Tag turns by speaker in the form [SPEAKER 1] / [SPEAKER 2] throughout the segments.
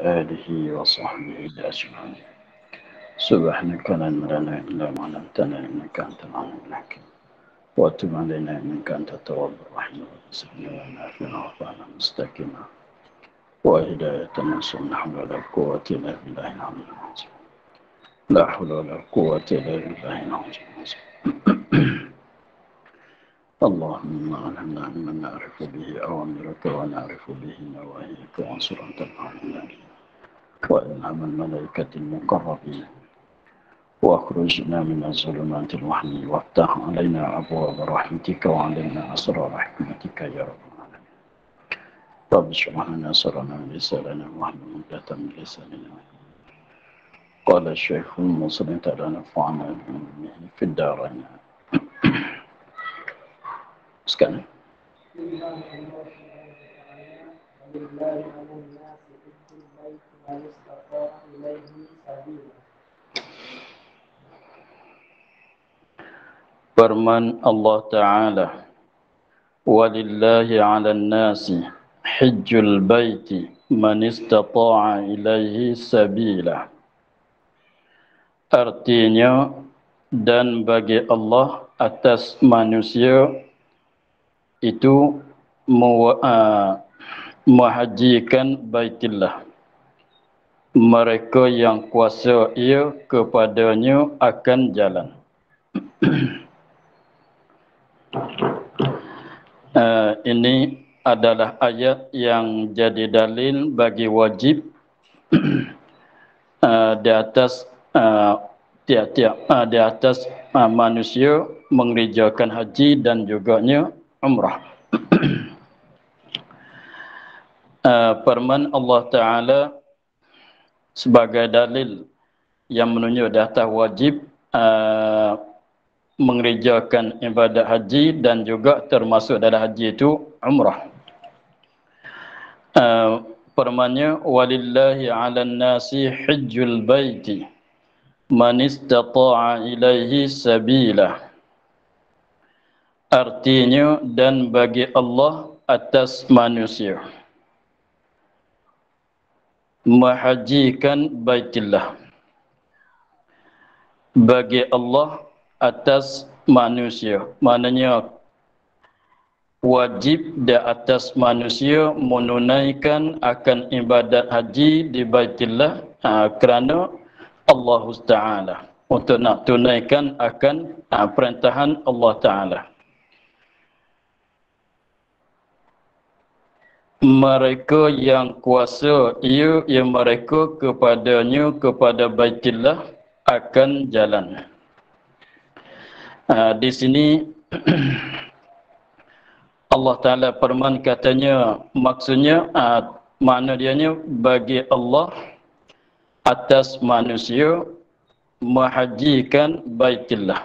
[SPEAKER 1] آله وصحبه أجمعين. سبحانك لا علم لنا إلا ما علمتنا إنك أنت العليم الحكيم. وتب علينا إنك أنت التواب الرحيم. وسلم لنا في رفعنا مستقيما وهداية نصر. لا حول ولا قوة إلا بالله العلي العظيم. لا حول ولا قوة إلا بالله العلي العظيم. اللهم علمنا مما نعرف به أوامرك ونعرف به نواهيك وانصر أنت العالمين وإلهام الملائكة المقربين واخرجنا من الظلمات الوهم وافتح علينا أبواب رحمتك وعلمنا أسرار حكمتك يا رب العالمين. رب اشرح لنا صدرنا ولساننا واحلل عقدة من لساننا. قال الشيخ المصري تعالى نفعنا بعلمه في الدارين. Sekarang. Firman Allah Ta'ala, walillahi 'alan nasi hijjul baiti man istata'a ilaihi sabila. Artinya, dan bagi Allah atas manusia itu menghajikan Baitillah. Mereka yang kuasa ia kepadanya akan jalan. Ini adalah ayat yang jadi dalil bagi wajib di atas di atas manusia mengerjakan haji dan juganya umrah. Firman Allah Ta'ala sebagai dalil yang menunjuk di atas wajib mengerjakan ibadat haji dan juga termasuk dalam haji itu umrah. Firman-Nya, walillahi 'alan nasi hajjul baiti man istata'a ilaihi sabila. Artinya, dan bagi Allah atas manusia menghajikan Baitillah. Bagi Allah atas manusia, maknanya wajib di atas manusia menunaikan akan ibadat haji di Baitillah kerana Allah Ta'ala, untuk nak tunaikan akan perintahan Allah Ta'ala. Mereka yang kuasa ia mereka kepadanya, kepada Baitillah akan jalan. Di sini Allah Ta'ala firman katanya, maksudnya makna dianya bagi Allah atas manusia menghajikan Baitillah.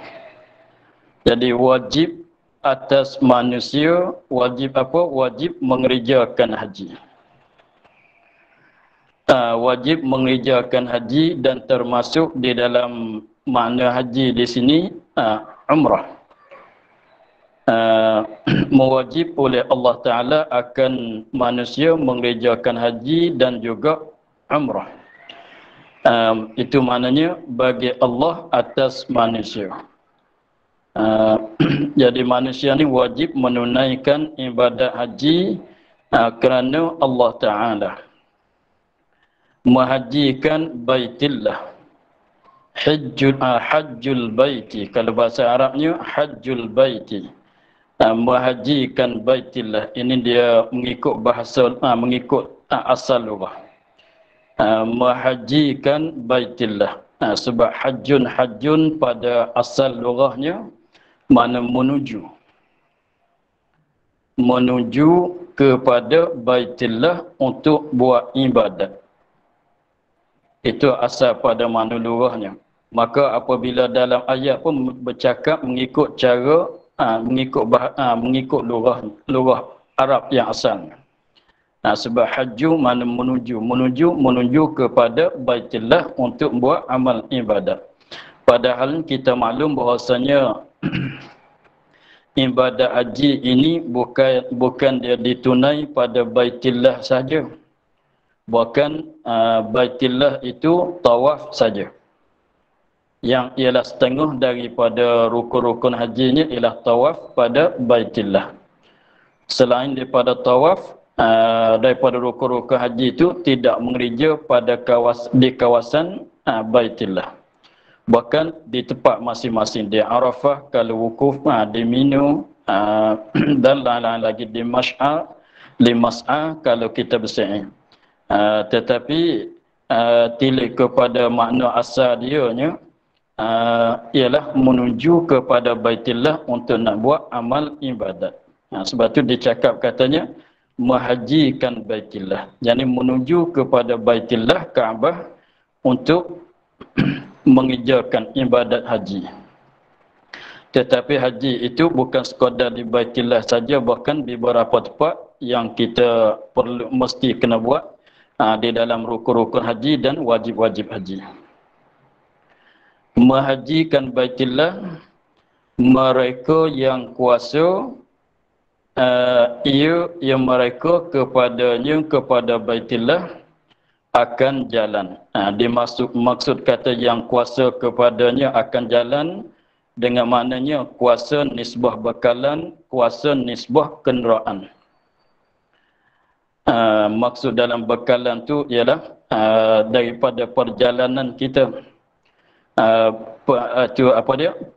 [SPEAKER 1] Jadi wajib atas manusia, wajib apa? Wajib mengerjakan haji. Wajib mengerjakan haji dan termasuk di dalam makna haji di sini umrah. Mewajib oleh Allah Ta'ala akan manusia mengerjakan haji dan juga umrah. Itu maknanya bagi Allah atas manusia. Jadi manusia ni wajib menunaikan ibadat haji kerana Allah Ta'ala. Menghajikan Baitillah. Hajjul baiti. Kalau bahasa Arabnya hajjul baiti. Menghajikan Baitillah. Ini dia mengikut bahasa, mengikut asal lugah. Menghajikan Baitillah. Sebab hajjun pada asal lughahnya makna menuju kepada Baitillah untuk buat ibadat. Itu asal pada makna lughahnya. Maka apabila dalam ayat pun bercakap mengikut cara mengikut lughah Arab yang asalnya. Sebab haju makna menuju kepada Baitillah untuk buat amal ibadat. Padahal kita maklum bahawasanya ibadat haji ini bukan dia ditunai pada Baitillah saja. Bahkan Baitillah itu tawaf saja. Yang ialah setengah daripada rukun-rukun hajinya ialah tawaf pada Baitillah. Selain daripada tawaf, daripada rukun-rukun haji itu tidak mengereja pada di kawasan Baitillah. Bahkan di tempat masing-masing, di Arafah, kalau wukuf di Mina, dan lain-lain lagi di Mash'ar, di Mas'ah kalau kita bersa'i. Tetapi tilik kepada makna asal dia nya, ialah menuju kepada Baitillah untuk nak buat amal ibadat. Sebab tu dicakap katanya menghajikan Baitillah. Jadi menuju kepada Baitillah Kaabah untuk mengerjakan ibadat haji. Tetapi haji itu bukan sekadar di Baitillah saja, bahkan di beberapa tempat yang kita perlu mesti kena buat di dalam rukun-rukun haji dan wajib-wajib haji. Menghajikan Baitillah, mereka yang kuasa ia mereka kepada Baitillah akan jalan. Maksud kata yang kuasa kepadanya akan jalan dengan maknanya kuasa nisbah bekalan, kuasa nisbah kenderaan. Maksud dalam bekalan tu ialah daripada perjalanan kita.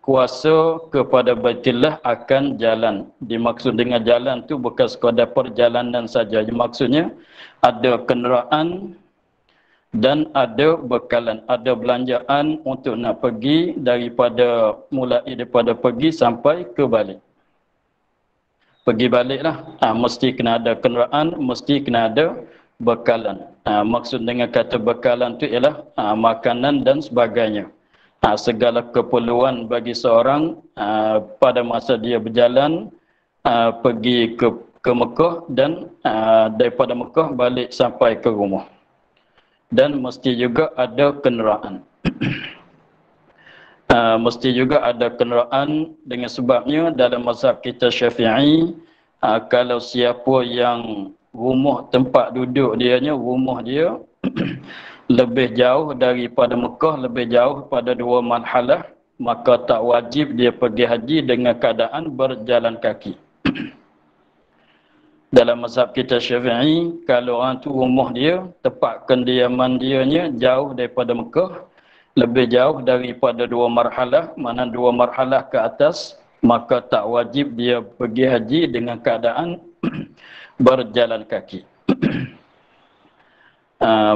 [SPEAKER 1] Kuasa kepada Baitillah akan jalan. Dimaksud dengan jalan tu bukan sekadar perjalanan saja. Maksudnya ada kenderaan dan ada bekalan, ada belanjaan untuk nak pergi mulai daripada pergi sampai ke balik. Pergi baliklah, mesti kena ada kenderaan, mesti kena ada bekalan. Maksud dengan kata bekalan tu ialah makanan dan sebagainya. Segala keperluan bagi seorang pada masa dia berjalan pergi ke Mekah dan daripada Mekah balik sampai ke rumah. Dan mesti juga ada kenderaan. Mesti juga ada kenderaan dengan sebabnya dalam mazhab kita Syafi'i, kalau siapa yang rumah tempat duduk rumah dia lebih jauh daripada Mekah, lebih jauh pada 2 marhalah, maka tak wajib dia pergi haji dengan keadaan berjalan kaki. Dalam mazhab kita Syafi'i, kalau orang tu rumah dia, tempat kediaman dia jauh daripada Mekah, lebih jauh daripada 2 marhalah, mana 2 marhalah ke atas, maka tak wajib dia pergi haji dengan keadaan berjalan kaki.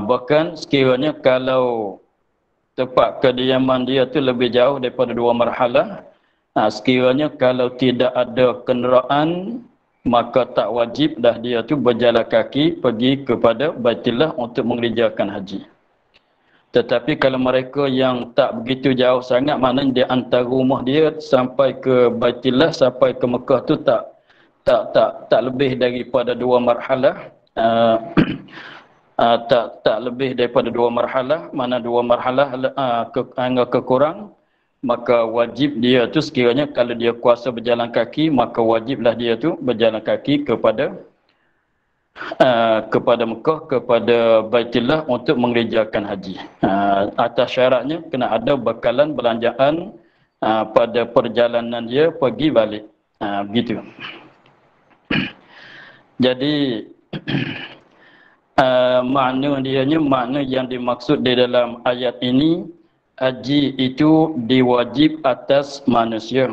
[SPEAKER 1] Bahkan sekiranya kalau tempat kediaman dia tu lebih jauh daripada 2 marhalah, sekiranya kalau tidak ada kenderaan, maka tak wajib dah dia tu berjalan kaki pergi kepada Baitillah untuk mengerjakan haji. Tetapi kalau mereka yang tak begitu jauh sangat, maknanya di antara rumah dia sampai ke Baitillah, sampai ke Mekah tu tak lebih daripada 2 marhalah, tak lebih daripada 2 marhalah, mana 2 marhalah hingga kekurang, maka wajib dia tu sekiranya kalau dia kuasa berjalan kaki, maka wajiblah dia tu berjalan kaki kepada Mekah, kepada Baitillah untuk mengerjakan haji. Atas syaratnya kena ada bekalan belanjaan pada perjalanan dia pergi balik. Begitu. Jadi makna yang dimaksud di dalam ayat ini, haji itu diwajib atas manusia.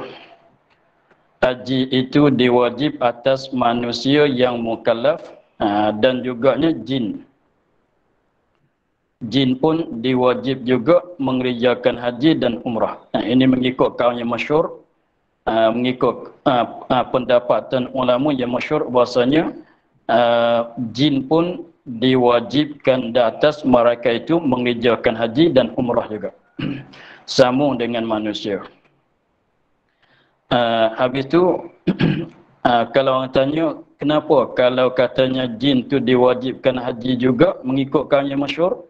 [SPEAKER 1] Haji itu diwajib atas manusia yang mukallaf dan juga jin. Jin pun diwajib juga mengerjakan haji dan umrah. Ini mengikut kaul yang masyhur, mengikut pendapatan ulama yang masyhur bahasanya jin pun diwajibkan di atas mereka itu mengerjakan haji dan umrah juga. Sama dengan manusia. Habis tu kalau orang tanya kenapa kalau katanya jin tu diwajibkan haji juga mengikut kaul yang masyhur,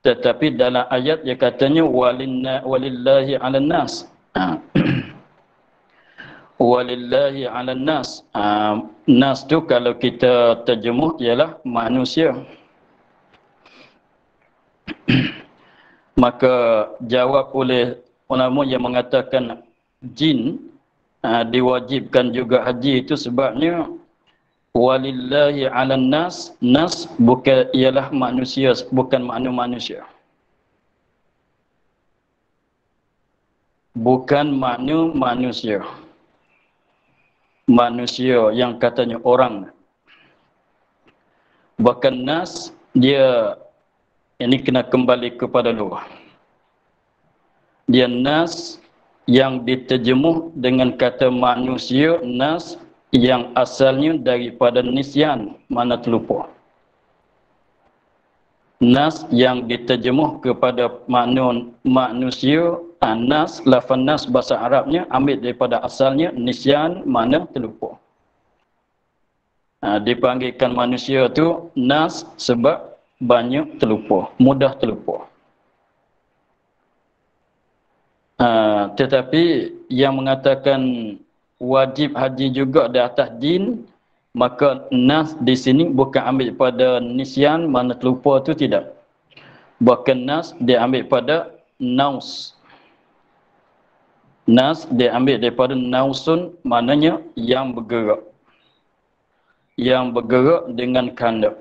[SPEAKER 1] tetapi dalam ayat dia katanya walillahi 'alan nas. Walillahi 'alan nas. Nas tu kalau kita terjemuh ialah manusia. Maka jawab oleh ulama yang mengatakan jin diwajibkan juga haji itu sebabnya walillahi 'alan nas, nas bukan ialah manusia, bukan manusia. Bukan manusia. Manusia yang katanya orang. Bahkan nas dia ini kena kembali kepada luar. Dia nas yang diterjemuh dengan kata manusia, nas yang asalnya daripada nisyan, mana terlupa. Nas yang diterjemuh kepada makna manusia, nas, lafaz nas bahasa Arabnya ambil daripada asalnya nisyan, mana terlupa. Dipanggilkan manusia tu nas sebab banyak terlupa, mudah terlupa. Tetapi yang mengatakan wajib haji juga di atas jin, maka nas di sini bukan ambil pada nisyan, mana terlupa tu tidak. Bahkan nas dia ambil pada naus. Nas dia ambil daripada nausun, maknanya yang bergerak. Yang bergerak dengan kandak.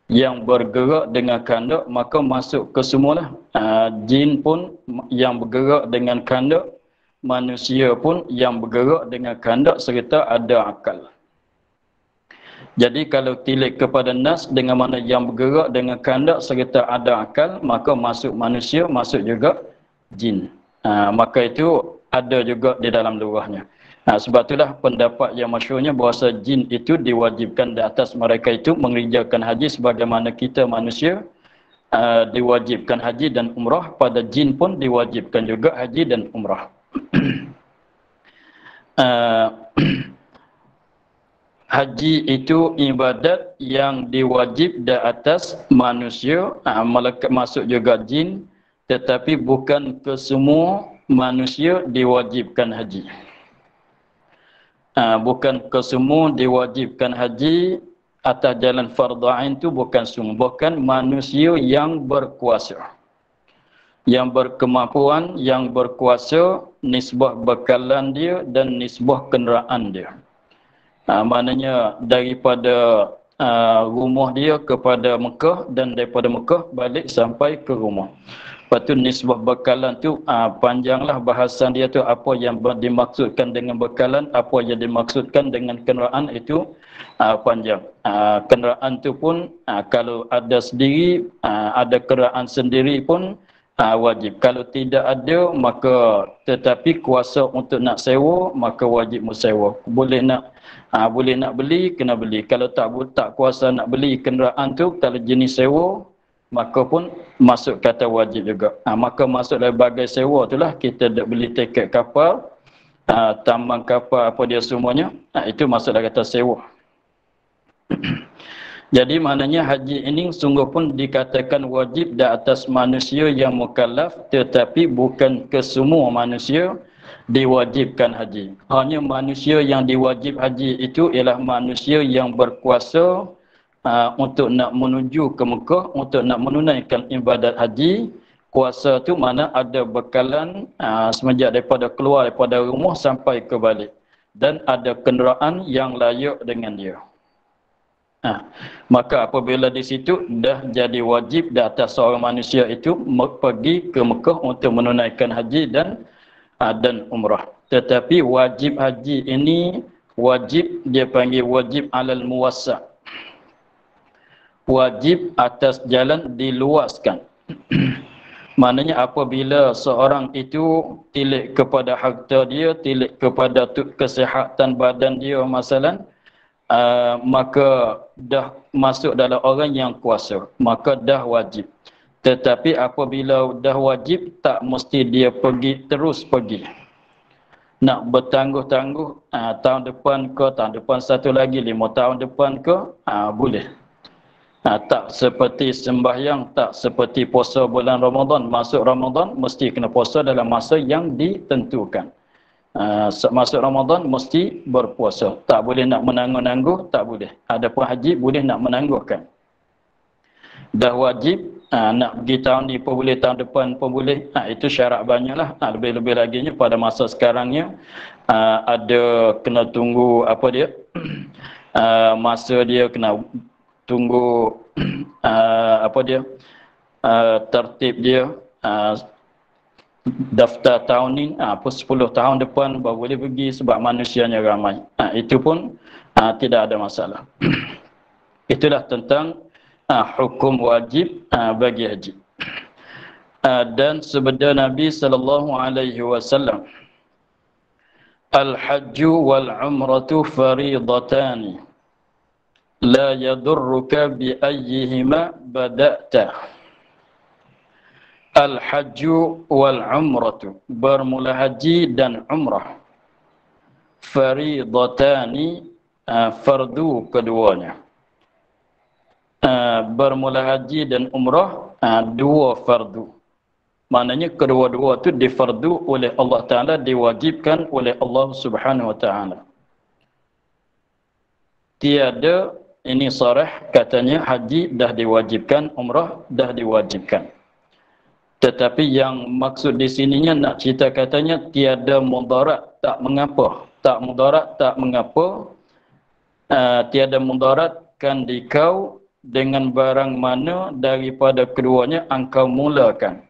[SPEAKER 1] Yang bergerak dengan kandak, maka masuk ke semualah. Jin pun yang bergerak dengan kandak, manusia pun yang bergerak dengan kandak serta ada akal. Jadi kalau tilik kepada nas dengan mana yang bergerak dengan kandak serta ada akal, maka masuk manusia, masuk juga jin. Maka itu ada juga di dalam luahnya. Sebab itulah pendapat yang masyhurnya bahawa jin itu diwajibkan di atas mereka itu mengerjakan haji sebagaimana kita manusia diwajibkan haji dan umrah, pada jin pun diwajibkan juga haji dan umrah. Haji itu ibadat yang diwajib di atas manusia, malaikat masuk juga jin, tetapi bukan ke semua manusia diwajibkan haji. Bukan ke semua diwajibkan haji atas jalan fardhu ain tu bukan semua, bukan manusia yang berkuasa, yang berkemampuan, yang berkuasa, nisbah bekalan dia dan nisbah kenderaan dia. Maknanya daripada rumah dia kepada Mekah dan daripada Mekah balik sampai ke rumah. Lepas tu nisbah bekalan tu panjanglah bahasan dia tu, apa yang dimaksudkan dengan bekalan, apa yang dimaksudkan dengan kenderaan itu panjang. Kenderaan tu pun kalau ada sendiri, ada kenderaan sendiri pun wajib. Kalau tidak ada, maka tetapi kuasa untuk nak sewa, maka wajib mensewa. Boleh nak beli, kena beli. Kalau tak kuasa nak beli kenderaan tu, kalau jenis sewa, maka pun masuk kata wajib juga. Maka masuk dari bagai sewa itulah kita dah beli tiket kapal, tambang kapal apa dia semuanya, itu masuk dari kata sewa. Jadi maknanya haji ini sungguh pun dikatakan wajib di atas manusia yang mukallaf, tetapi bukan ke semua manusia diwajibkan haji. Hanya manusia yang diwajib haji itu ialah manusia yang berkuasa untuk nak menuju ke Mekah, untuk nak menunaikan ibadat haji. Kuasa tu mana ada bekalan semenjak daripada keluar daripada rumah sampai ke balik, dan ada kenderaan yang layak dengan dia. Maka apabila di situ dah jadi wajib di atas seorang manusia itu pergi ke Mekah untuk menunaikan haji dan umrah. Tetapi wajib haji ini wajib, dia panggil wajib alal muwassa'. Wajib atas jalan diluaskan. Maknanya apabila seorang itu tilik kepada harta dia, tilik kepada kesihatan badan dia masalan, maka dah masuk dalam orang yang kuasa, maka dah wajib. Tetapi apabila dah wajib, tak mesti dia terus pergi. Nak bertangguh-tangguh, tahun depan ke, tahun depan satu lagi, 5 tahun depan ke, boleh. Tak seperti sembahyang, tak seperti puasa bulan Ramadan. Masuk Ramadan mesti kena puasa dalam masa yang ditentukan. Masuk Ramadan mesti berpuasa. Tak boleh nak menangguh-nangguh, tak boleh. Adapun haji boleh nak menangguhkan. Dah wajib, nak pergi tahun ni pun boleh, tahun depan pun boleh. Itu syarat banyaklah. Lebih-lebih laginya pada masa sekarangnya ada kena tunggu apa dia masa dia kena tunggu apa dia tertib dia daftar tahun ni apa 10 tahun depan baru boleh pergi sebab manusianya ramai. Itu pun tidak ada masalah. Itulah tentang hukum wajib bagi haji. Dan sabda Nabi sallallahu alaihi wasallam, al-hajju wal umratu fariidatan la yadurruka bi ayyihima bada'ta. Al-hajju wal umratu, bermula haji dan umrah, fariidatani, fardu keduanya. Bermula haji dan umrah dua fardu. Maknanya kedua-dua itu difardu oleh Allah Ta'ala, diwajibkan oleh Allah Subhanahu Wa Ta'ala. Tiada, ini sarah katanya haji dah diwajibkan, umrah dah diwajibkan. Tetapi yang maksud di sininya nak cerita katanya tiada mudarat, tak mengapa. Tak mudarat, tak mengapa. Tiada mudaratkan dikau dengan barang mana daripada keduanya engkau mulakan.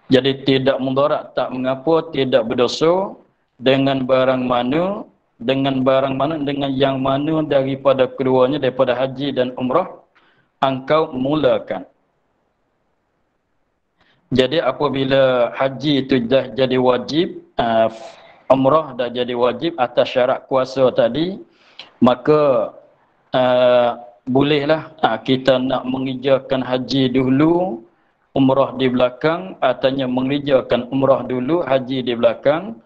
[SPEAKER 1] Jadi tidak mudarat, tak mengapa, tidak berdosa dengan barang mana, dengan yang mana daripada keduanya, daripada haji dan umrah engkau mulakan. Jadi apabila haji itu dah jadi wajib, umrah dah jadi wajib atas syarat kuasa tadi, maka bolehlah kita nak mengerjakan haji dulu, umrah di belakang, ataunya mengerjakan umrah dulu, haji di belakang,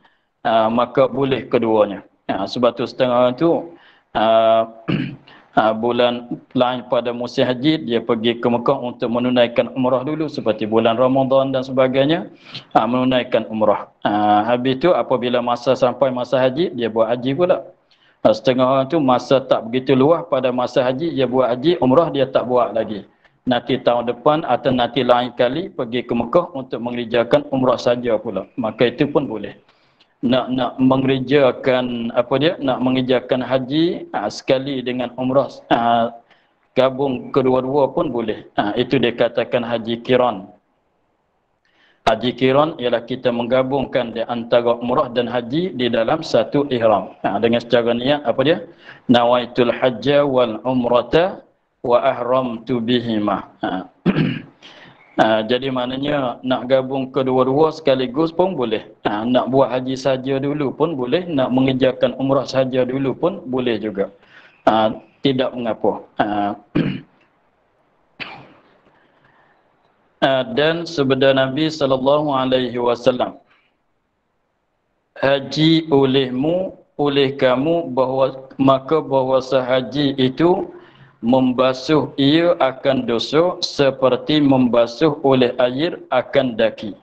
[SPEAKER 1] maka boleh keduanya. Sebab tu setengah orang tu bulan lain pada musim haji dia pergi ke Mekah untuk menunaikan umrah dulu, seperti bulan Ramadan dan sebagainya, menunaikan umrah. Habis tu apabila sampai masa haji dia buat haji pula. Setengah orang tu masa tak begitu luas pada masa haji dia buat haji, umrah dia tak buat lagi. Nanti tahun depan atau nanti lain kali pergi ke Mekah untuk mengerjakan umrah saja pula. Maka itu pun boleh. Nak mengerjakan nak mengerjakan haji sekali dengan umrah, gabung kedua-dua pun boleh. Itu dikatakan haji qiran. Haji qiran ialah kita menggabungkan di antara umrah dan haji di dalam satu ihram. Dengan secara niat nawaitul hajja wal umrata wa ahramtu bihima. Jadi maknanya nak gabung kedua-dua sekaligus pun boleh. Nak buat haji saja dulu pun boleh, nak mengerjakan umrah saja dulu pun boleh juga. Tidak mengapa. Dan sabda Nabi sallallahu alaihi wasallam, haji olehmu, oleh kamu, maka bahwasa haji itu membasuh ia akan dosa seperti membasuh oleh air akan daki.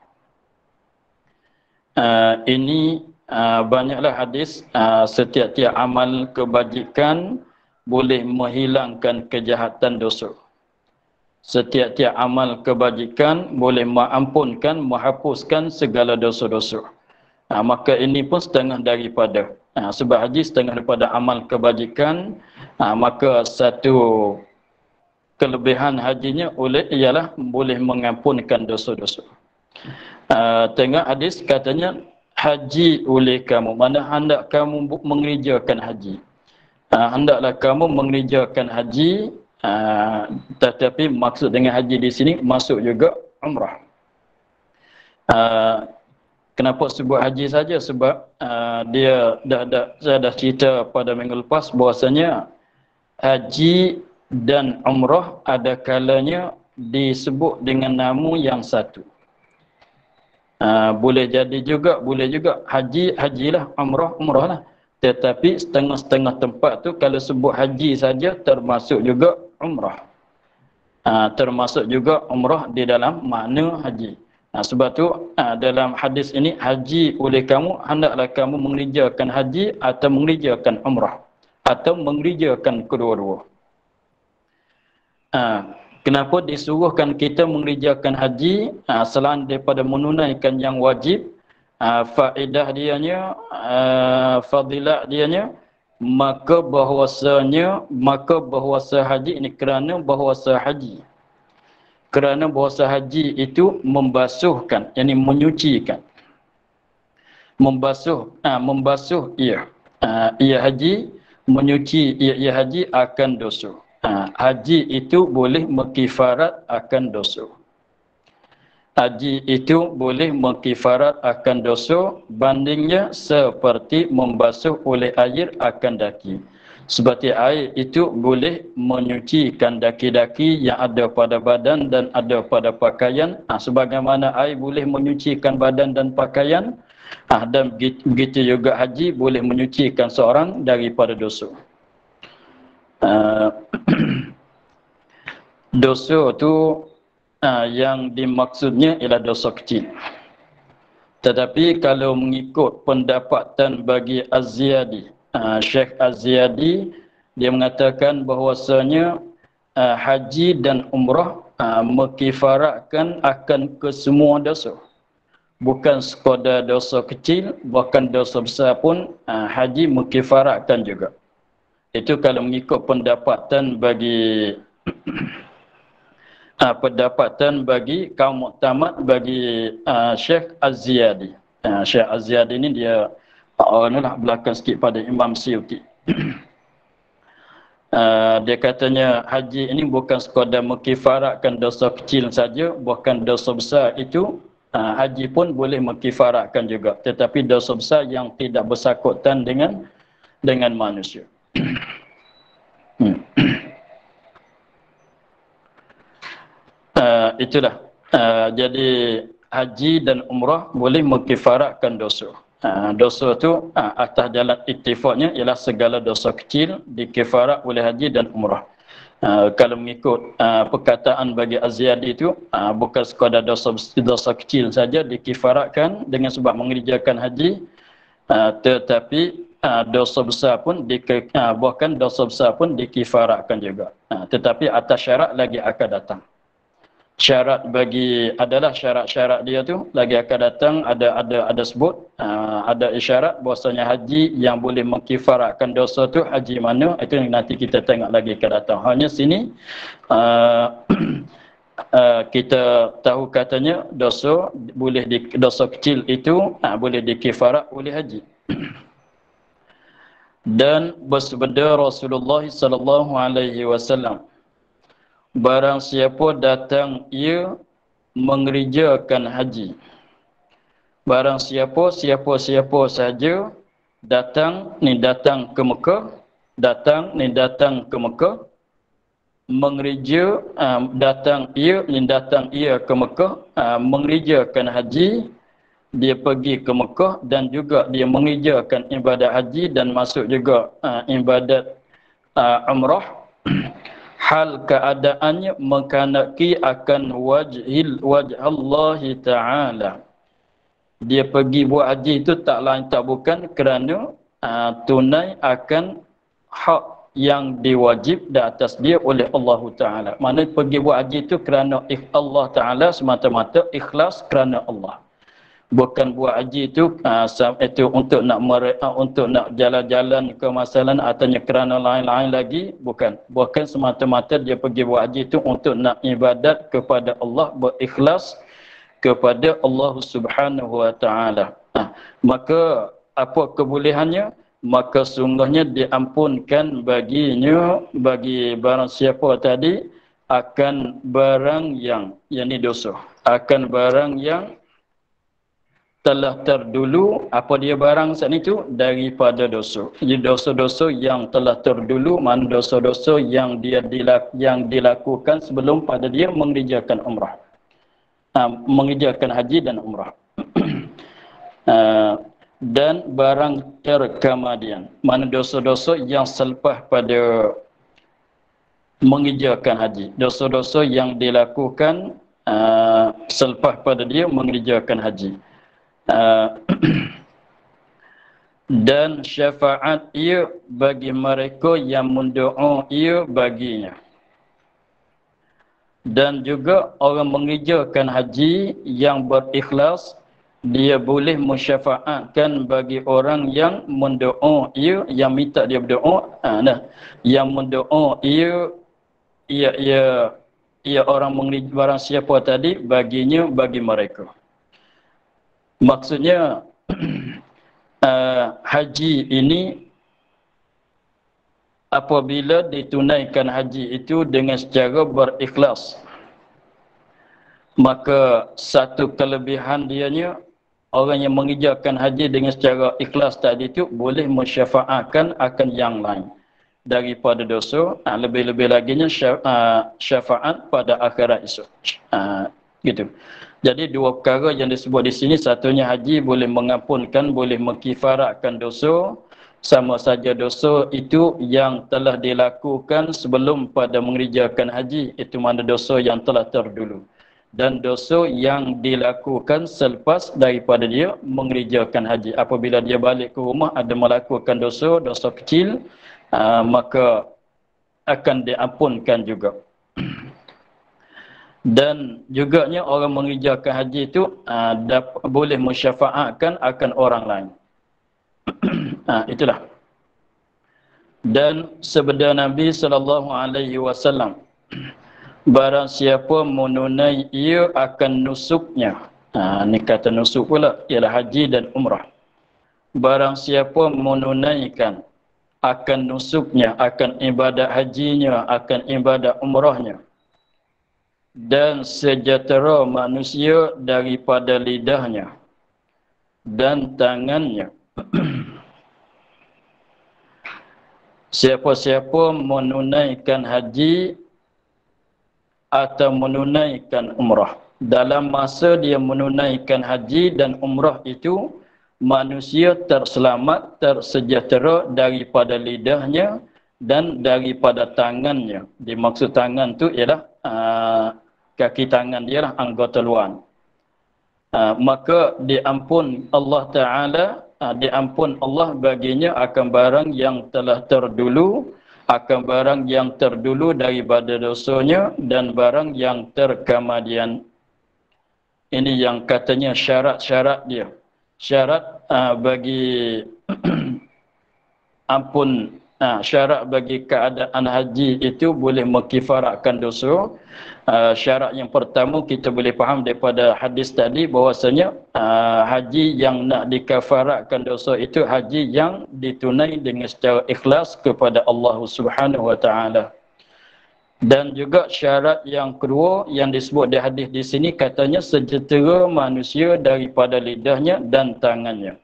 [SPEAKER 1] Ini banyaklah hadis, setiap-tiap amal kebajikan boleh menghilangkan kejahatan dosa. Setiap-tiap amal kebajikan boleh mengampunkan, menghapuskan segala dosa-dosa. Maka ini pun setengah daripada, sebab haji setengah daripada amal kebajikan, maka satu kelebihan hajinya ialah boleh mengampunkan dosa-dosa. Tengok hadis katanya haji oleh kamu, mana hendak kamu mengerjakan haji. Hendaklah kamu mengerjakan haji, tetapi maksud dengan haji di sini masuk juga umrah. Kenapa sebut haji saja? Sebab saya dah cerita pada minggu lepas bahwasanya haji dan umrah ada kalanya disebut dengan nama yang satu. Boleh juga hajilah, umrah lah. Tetapi setengah-setengah tempat tu kalau sebut haji saja termasuk juga umrah. Termasuk juga umrah di dalam makna haji. Sebab tu dalam hadis ini, haji oleh kamu, hendaklah kamu mengerjakan haji atau mengerjakan umrah atau mengerjakan kedua-dua.
[SPEAKER 2] Kenapa disuruhkan kita mengerjakan haji selain daripada menunaikan yang wajib? Faedah dianya, fadilah dianya, maka bahwasa haji ini kerana bahwasa haji itu membasuhkan, yakni menyucikan, membasuh ia haji, menyuci ia haji akan dosa. Haji itu boleh mengkifarat akan dosa. Haji itu boleh mengkifarat akan dosa, bandingnya seperti membasuh oleh air akan daki. Seperti air itu boleh menyucikan daki-daki yang ada pada badan dan ada pada pakaian. Sebagaimana air boleh menyucikan badan dan pakaian, dan begitu juga haji boleh menyucikan seorang daripada dosa. Dosa tu yang dimaksudnya ialah dosa kecil. Tetapi kalau mengikut pendapatan bagi Az-Ziyadi, Syekh Az-Ziyadi, dia mengatakan bahawasanya haji dan umrah mengkifaratkan akan kesemua dosa. Bukan sekadar dosa kecil, bahkan dosa besar pun haji mengkifaratkan juga. Itu kalau mengikut pendapatan bagi kaum muktamad bagi Syekh Az-Ziyadi. Syekh Az-Ziyadi ini dia belakang sikit pada Imam Suyuti. Dia katanya haji ini bukan sekadar mengkifaratkan dosa kecil saja, bahkan dosa besar itu haji pun boleh mengkifaratkan juga, tetapi dosa besar yang tidak bersangkutan dengan manusia. Itulah. Jadi haji dan umrah boleh mengkifaratkan dosa. Dosa tu atas jalan ittifaqnya ialah segala dosa kecil dikifarat oleh haji dan umrah. Kalau mengikut perkataan bagi Az-Ziyadi itu, bukan sekadar dosa kecil saja dikifaratkan dengan sebab mengerjakan haji, tetapi dosa besar pun bahkan dosa besar pun dikifaratkan juga. Tetapi atas syarat lagi akan datang. Syarat adalah syarat-syarat dia tu lagi akan datang, ada sebut, ada isyarat bahwasanya haji yang boleh mengkifaratkan dosa tu haji mana, itu nanti kita tengok lagi akan datang. Hanya sini kita tahu katanya dosa kecil itu boleh dikifarat oleh haji. Dan bersabda Rasulullah sallallahu alaihi wasallam, barang siapa datang ia mengerjakan haji. Barang siapa saja datang ke Mekah, datang ke Mekah, datang ia ke Mekah, mengerjakan haji, dia pergi ke Mekah dan juga dia mengerjakan ibadat haji dan masuk juga ibadat umrah. Hal keadaannya mengkanaki akan wajh Allah Ta'ala. Dia pergi buat haji itu tak lain tak bukan kerana tunai akan hak yang diwajib di atas dia oleh Allah Ta'ala. Maksudnya pergi buat haji itu kerana Allah Ta'ala, semata-mata ikhlas kerana Allah. Bukan buat haji itu untuk nak jalan-jalan ke masalah atau kerana lain-lain lagi, bukan semata-mata dia pergi buat haji itu untuk nak ibadat kepada Allah, berikhlas kepada Allah Subhanahu wa taala. Maka apa kebolehannya? Maka sungguhnya diampunkan baginya, bagi barang siapa tadi, akan barang yang yakni dosa, akan barang yang telah terdulu. Apa dia barang saat itu? Daripada dosa. Jadi dosa-dosa yang telah terdulu, mana dosa-dosa yang dilakukan sebelum pada dia mengerjakan umrah, mengerjakan haji dan umrah. Dan barang terkemudian, mana dosa-dosa yang selepas pada mengerjakan haji, dosa-dosa yang dilakukan selepas pada dia mengerjakan haji. Dan syafaat ia bagi mereka yang mendoa ia baginya. Dan juga orang mengerjakan haji yang berikhlas, dia boleh mensyafaatkan bagi orang yang mendoa ia, yang minta dia berdoa, yang mendoa ia, ia orang mengerja, barang siapa tadi baginya, bagi mereka. Maksudnya haji ini apabila ditunaikan haji itu dengan secara berikhlas, maka satu kelebihan dianya, orang yang mengerjakan haji dengan secara ikhlas tadi itu boleh mensyafaatkan akan yang lain daripada dosa, lebih-lebih laginya syafaat pada akhirat esok. Gitu. Jadi dua perkara yang disebut di sini, satunya haji boleh mengampunkan, boleh mengkifaratkan dosa, sama saja dosa itu yang telah dilakukan sebelum pada mengerjakan haji, itu mana dosa yang telah terdulu, dan dosa yang dilakukan selepas daripada dia mengerjakan haji. Apabila dia balik ke rumah ada melakukan dosa kecil, maka akan diampunkan juga. Dan juganya orang mengerjakan haji itu boleh mensyafaatkan akan orang lain. Itulah. Dan sabda Nabi SAW, barang siapa menunai ia akan nusuknya. Ini kata nusuk pula, ialah haji dan umrah. Barang siapa menunaikan akan nusuknya, akan ibadat hajinya, akan ibadat umrahnya, dan sejahtera manusia daripada lidahnya dan tangannya. Siapa-siapa menunaikan haji atau menunaikan umrah, dalam masa dia menunaikan haji dan umrah itu, manusia terselamat, tersejahtera daripada lidahnya dan daripada tangannya. Dimaksud tangan tu ialah kaki tangan dia lah, anggota luar. Maka diampun Allah Ta'ala, diampun Allah baginya akan barang yang telah terdulu, akan barang yang terdulu daripada dosanya, dan barang yang terkemudian. Ini yang katanya syarat-syarat dia. Syarat bagi ampun, syarat bagi keadaan haji itu boleh mengkifaratkan dosa. Syarat yang pertama kita boleh faham daripada hadis tadi bahwasanya haji yang nak dikafaratkan dosa itu haji yang ditunai dengan secara ikhlas kepada Allah Subhanahu wa taala. Dan juga syarat yang kedua yang disebut di hadis di sini, katanya sejahtera manusia daripada lidahnya dan tangannya.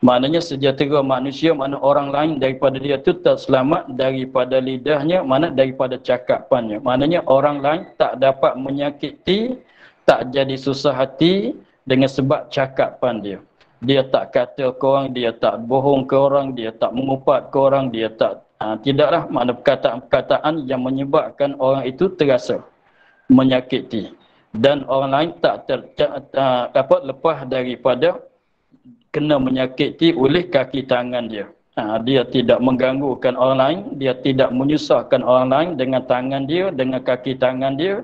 [SPEAKER 2] Maknanya sejahtera manusia, mana orang lain daripada dia tu tak selamat daripada lidahnya, mana daripada cakapannya. Maknanya orang lain tak dapat menyakiti, tak jadi susah hati dengan sebab cakapan dia. Dia tak kata ke orang, dia tak bohong ke orang, dia tak mengupat ke orang, dia tak tidaklah makna perkataan-perkataan yang menyebabkan orang itu terasa menyakiti, dan orang lain tak dapat lepas daripada kena menyakiti oleh kaki tangan dia. Dia tidak mengganggukan orang lain, dia tidak menyusahkan orang lain dengan tangan dia, dengan kaki tangan dia,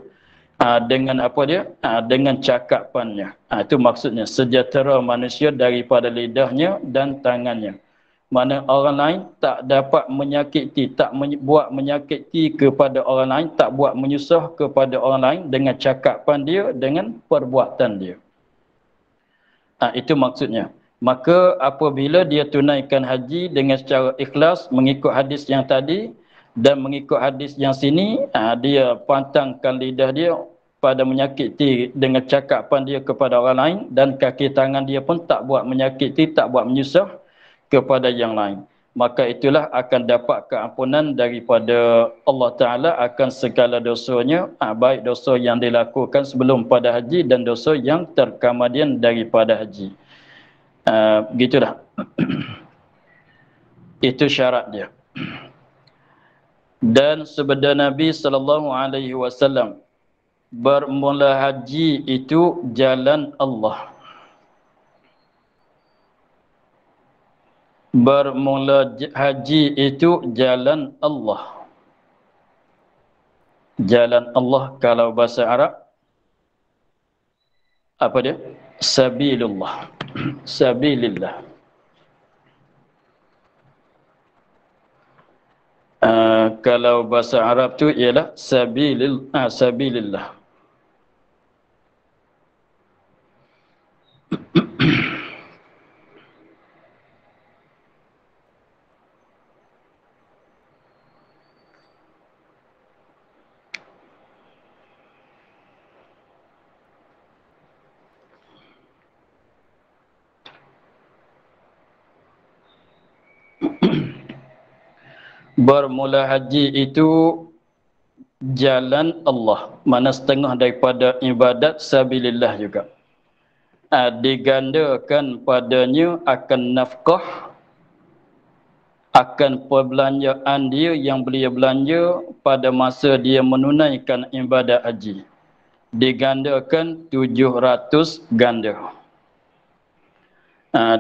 [SPEAKER 2] dengan apa dia? Dengan cakapannya. Itu maksudnya sejahtera manusia daripada lidahnya dan tangannya. Mana orang lain tak dapat menyakiti, tak buat menyakiti kepada orang lain, tak buat menyusah kepada orang lain dengan cakapan dia, dengan perbuatan dia. Itu maksudnya. Maka apabila dia tunaikan haji dengan secara ikhlas mengikut hadis yang tadi dan mengikut hadis yang sini, dia pantangkan lidah dia pada menyakiti dengan cakapan dia kepada orang lain, dan kaki tangan dia pun tak buat menyakiti, tak buat menyusah kepada yang lain. Maka itulah akan dapat keampunan daripada Allah Ta'ala akan segala dosanya, baik dosa yang dilakukan sebelum pada haji dan dosa yang terkemudian daripada haji. Begitulah. Itu syarat dia. Dan sabda Nabi SAW, bermula haji itu jalan Allah. Bermula haji itu jalan Allah. Jalan Allah kalau bahasa Arab apa dia? Sabilullah. Sabilillah. Kalau bahasa Arab tu ialah sabilillah. Bermula haji itu jalan Allah, mana setengah daripada ibadat sabilillah juga. Digandakan padanya akan nafkah, akan perbelanjaan dia yang beliau belanja pada masa dia menunaikan ibadat haji. Digandakan 700 ganda.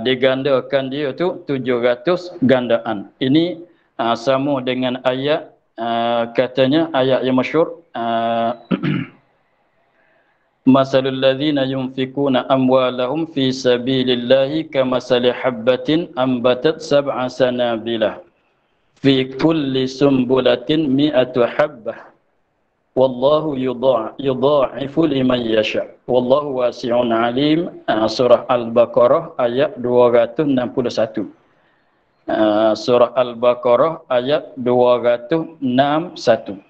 [SPEAKER 2] Digandakan dia tu 700 gandaan. Ini sama dengan ayat katanya ayat yang masyhur masalul ladzina yunfikuna amwalahum fi sabilillahi kamasali habbatin ambatat sab'a sanabila fi kulli sumbulatin mi'atu habbah wallahu yudha'ifu liman yasha wallahu wasi'un alim. Surah Al-Baqarah ayat 261. Surah Al-Baqarah ayat 261.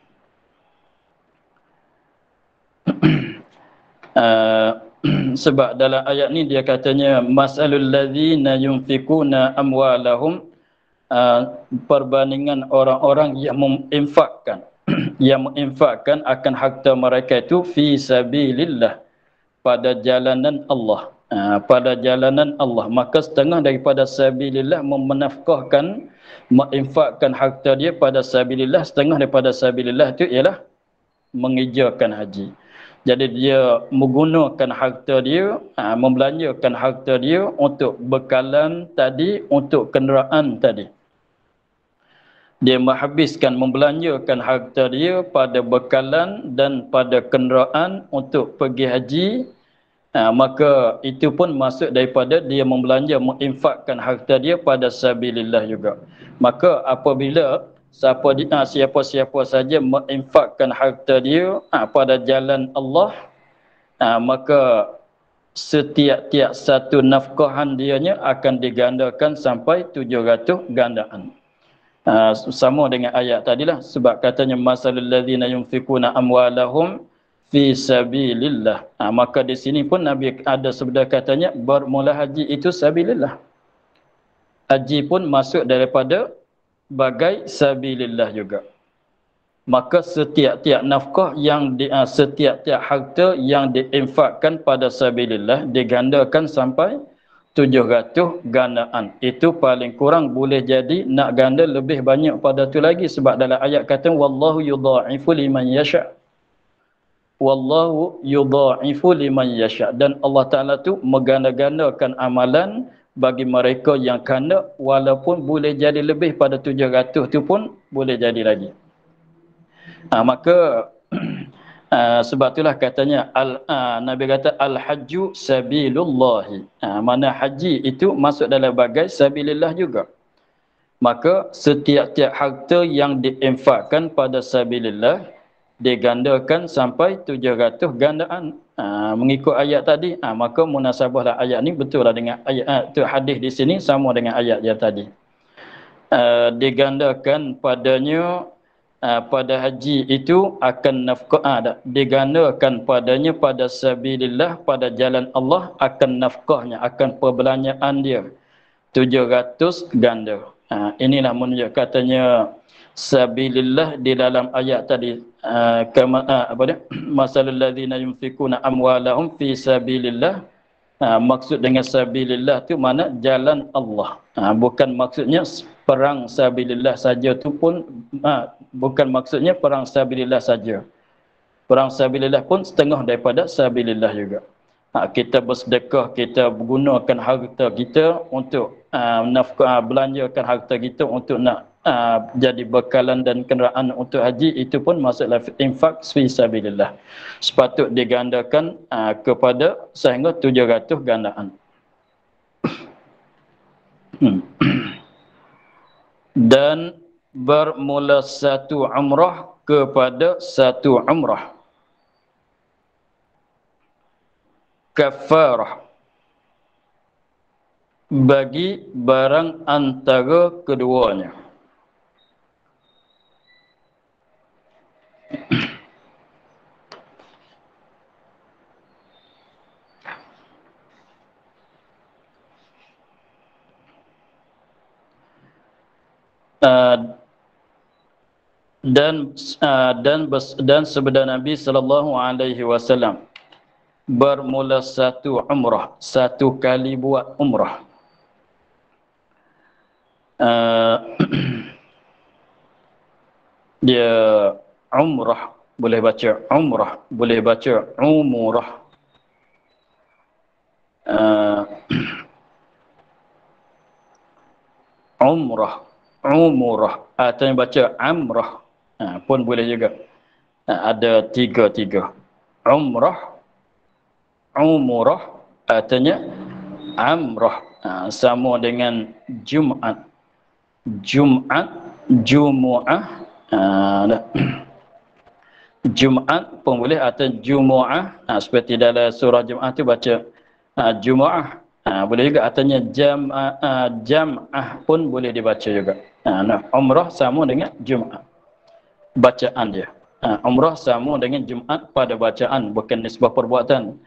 [SPEAKER 2] Sebab dalam ayat ni dia katanya masalul ladzina yunfikuna amwalahum, perbandingan orang-orang yang menginfakkan akan harta mereka itu fi sabilillah, pada jalanan Allah. Pada jalanan Allah, maka setengah daripada sabilillah menafkahkan, menginfakkan harta dia pada sabilillah. Setengah daripada sabilillah itu ialah mengerjakan haji. Jadi dia menggunakan harta dia, membelanjakan harta dia untuk bekalan tadi, untuk kenderaan tadi. Dia menghabiskan, membelanjakan harta dia pada bekalan dan pada kenderaan untuk pergi haji. Maka itu pun masuk daripada dia membelanja, menginfakkan harta dia pada sabilillah juga. Maka apabila siapa-siapa saja menginfakkan harta dia pada jalan Allah, maka setiap-tiap satu nafkahan dianya akan digandakan sampai 700 gandaan. Sama dengan ayat tadilah, sebab katanya masalul ladzina yunfikuna amwalahum fi sabilillah. Maka di sini pun Nabi ada sebenar katanya bermula haji itu sabilillah. Haji pun masuk daripada bagai sabilillah juga. Maka setiap-tiap nafkah yang setiap-tiap harta yang diinfakkan pada sabilillah digandakan sampai 700 gandaan. Itu paling kurang boleh jadi nak ganda lebih banyak pada tu lagi, sebab dalam ayat kata wallahu yudha'ifu liman yasha'. Wallahu yudha'ifu liman yasha', dan Allah Ta'ala tu mengganda-gandakan amalan bagi mereka yang kehendak, walaupun boleh jadi lebih pada 700 tu pun boleh jadi lagi. Maka sebab itulah katanya Nabi kata al-hajju sabilullahi. Mana haji itu masuk dalam bagai sabilillah juga. Maka setiap-tiap harta yang diinfakkan pada sabilillah digandakan sampai 700 gandaan. Mengikut ayat tadi, maka munasabahlah ayat ni betul lah dengan ayat tu, hadis di sini sama dengan ayat yang tadi. Digandakan padanya pada haji itu akan nafkah, digandakan padanya pada sabilillah, pada jalan Allah, akan nafkahnya, akan perbelanjaan dia 700 ganda. Inilah menunjuk katanya sabilillah di dalam ayat tadi, masalul ladzina yunfikuna amwalahum fi sabilillah. Maksud dengan sabilillah tu mana jalan Allah. Bukan maksudnya perang sabilillah saja tu pun, bukan maksudnya perang sabilillah saja. Perang sabilillah pun setengah daripada sabilillah juga. Kita bersedekah, kita menggunakan harta kita untuk nafkah, belanjakan harta kita untuk nak jadi bekalan dan kenderaan untuk haji, itu pun masuklah infak fi sabilillah. Sepatut digandakan kepada sehingga 700 gandaan. Dan bermula satu umrah kepada satu umrah. Kafarah bagi barang antara keduanya. Dan sabda Nabi sallallahu alaihi wasallam, bermula satu umrah, satu kali buat umrah. Dia umrah, boleh baca umrah, boleh baca umurah. Umrah, umurah, atau yang baca amrah pun boleh juga. Ada tiga. Umrah, umurah, artinya amrah, sama dengan Jumat. Jumat, Jumu'ah, Jumat pun boleh, atau Jumu'ah, seperti dalam surah Jumat tu baca Jumu'ah. Boleh juga, artinya jam'ah pun boleh dibaca juga. Umrah sama dengan Jumat, bacaan dia. Umrah sama dengan Jumat pada bacaan, bukan nisbah perbuatan.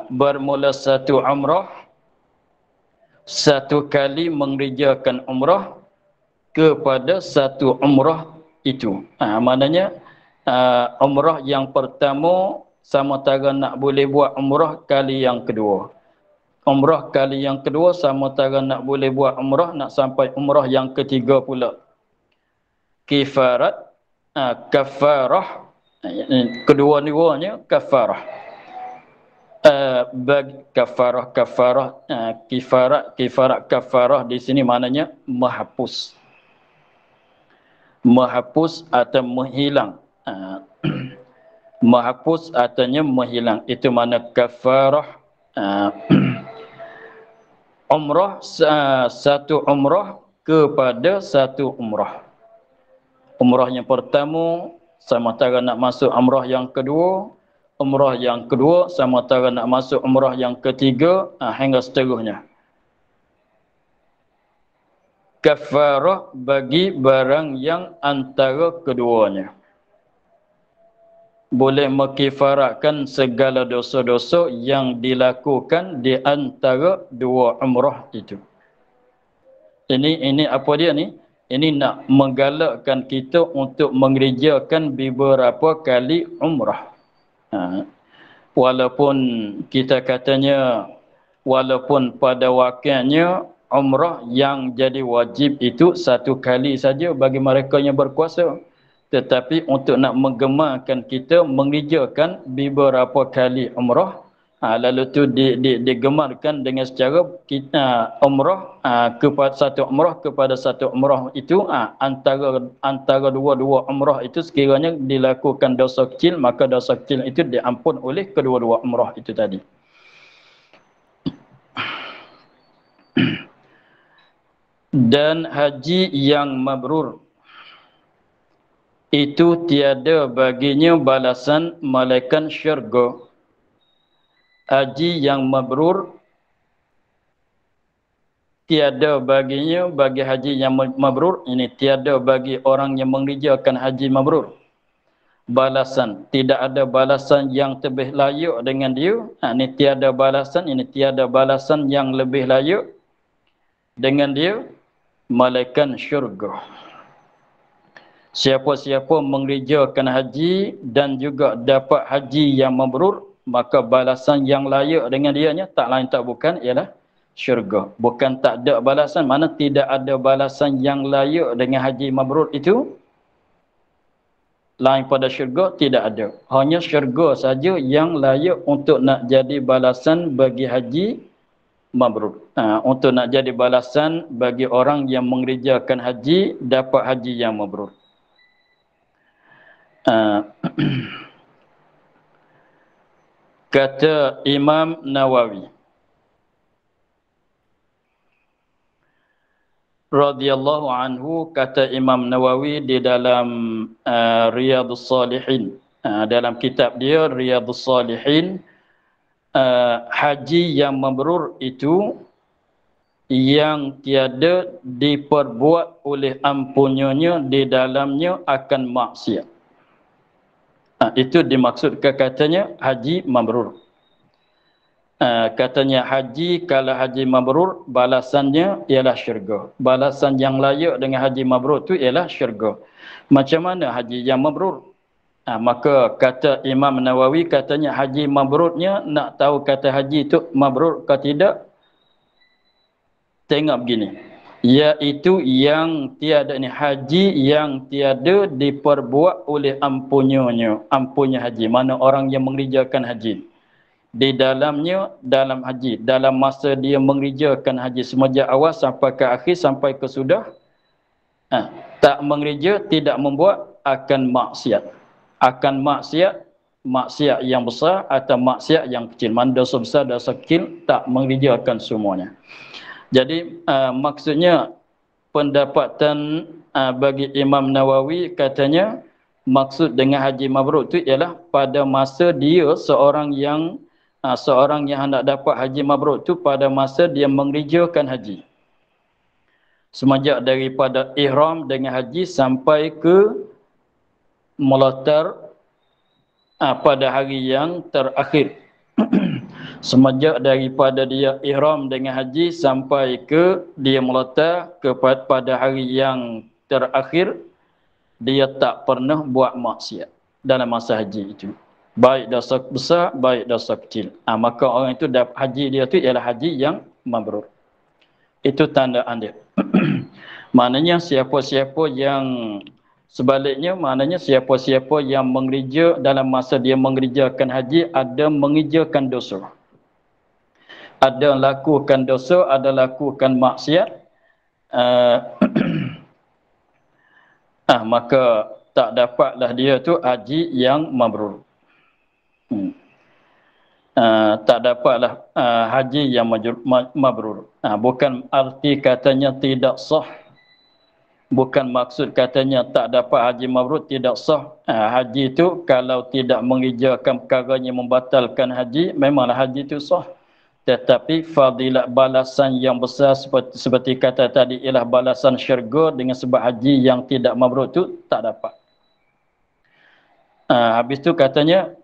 [SPEAKER 2] Bermula satu umrah, satu kali mengerjakan umrah kepada satu umrah itu. Maknanya umrah yang pertama sama tara nak boleh buat umrah kali yang kedua. Umrah kali yang kedua sama tara nak boleh buat umrah nak sampai umrah yang ketiga pula. Kifarat, kafarah, kedua-duanya kafarah. Bagi kafarah, kafarah di sini maknanya menghapus. Menghapus atau menghilang. Menghapus artinya menghilang. Itu makna kafarah. Umrah, satu umrah kepada satu umrah. Umrah yang pertama sama tara nak masuk umrah yang kedua. Umrah yang kedua sama tara nak masuk umrah yang ketiga, hingga seterusnya. Kafarah bagi barang yang antara keduanya. Boleh mengkifaratkan segala dosa-dosa yang dilakukan di antara dua umrah itu. Ini apa dia ni? Ini nak menggalakkan kita untuk mengerjakan beberapa kali umrah. Walaupun kita katanya, walaupun pada wakilnya umrah yang jadi wajib itu satu kali saja bagi mereka yang berkuasa. Tetapi untuk nak menggemarkan kita mengerjakan beberapa kali umrah, lalu tu digemarkan dengan secara kita umrah kepada satu umrah itu, antara dua-dua umrah itu sekiranya dilakukan dosa kecil, maka dosa kecil itu diampun oleh kedua-dua umrah itu tadi. Dan haji yang mabrur itu tiada baginya balasan malaikat syurga. Haji yang mabrur tiada baginya, bagi haji yang mabrur ini tiada bagi orang yang mengerjakan haji mabrur balasan. Tidak ada balasan yang lebih layak dengan dia. Ini tiada balasan yang lebih layak dengan dia, malaikat syurga. Siapa-siapa mengerjakan haji dan juga dapat haji yang mabrur, maka balasan yang layak dengan dianya tak lain tak bukan ialah syurga. Bukan tak ada balasan, mana tidak ada balasan yang layak dengan haji mabrur itu. Lain pada syurga tidak ada. Hanya syurga saja yang layak untuk nak jadi balasan bagi haji mabrur. Untuk nak jadi balasan bagi orang yang mengerjakan haji, dapat haji yang mabrur. Kata Imam Nawawi radhiyallahu anhu, kata Imam Nawawi di dalam Riyadhus Salihin, dalam kitab dia Riyadhus Salihin, haji yang mabrur itu yang tiada diperbuat oleh ampunannya di dalamnya akan maksiat. Itu dimaksudkan katanya haji mabrur. Katanya haji, kalau haji mabrur balasannya ialah syurga. Balasan yang layak dengan haji mabrur tu ialah syurga. Macam mana haji yang mabrur? Maka kata Imam Nawawi, katanya haji mabrurnya, nak tahu kata haji tu mabrur ke tidak, tengok begini, iaitu yang tiada ni, haji yang tiada diperbuat oleh ampunnya haji. Mana orang yang mengerjakan haji di dalamnya, dalam haji, dalam masa dia mengerjakan haji semenjak awal sampai ke akhir, sampai ke sudah, tak mengerja, tidak membuat, akan maksiat. Akan maksiat yang besar atau maksiat yang kecil. Mana dosa besar, dosa kecil, tak mengerjakan semuanya. Jadi maksudnya pendapatan bagi Imam Nawawi, katanya maksud dengan haji mabrur itu ialah pada masa dia seorang yang hendak dapat haji mabrur itu pada masa dia mengerjakan haji. Semenjak daripada ihram dengan haji sampai ke mulatar pada hari yang terakhir. Semenjak daripada dia ihram dengan haji sampai ke dia mulatar pada hari yang terakhir, dia tak pernah buat maksiat dalam masa haji itu, baik dosa besar, baik dosa kecil. Maka orang itu haji dia tu ialah haji yang mabrur. Itu tanda dia. Maknanya siapa-siapa yang sebaliknya, maknanya siapa-siapa yang mengerja dalam masa dia mengerjakan haji, ada mengerjakan dosa, ada lakukan dosa, ada lakukan maksiat, maka tak dapatlah dia tu haji yang mabrur. Tak dapatlah haji yang mabrur. Bukan arti katanya tidak sah, bukan maksud katanya tak dapat haji mabrur, tidak sah. Haji itu kalau tidak mengerjakan perkara yang membatalkan haji, memanglah haji itu sah. Tetapi fadilat balasan yang besar seperti kata tadi ialah balasan syurga dengan sebab haji yang tidak mabrur itu tak dapat. Habis tu katanya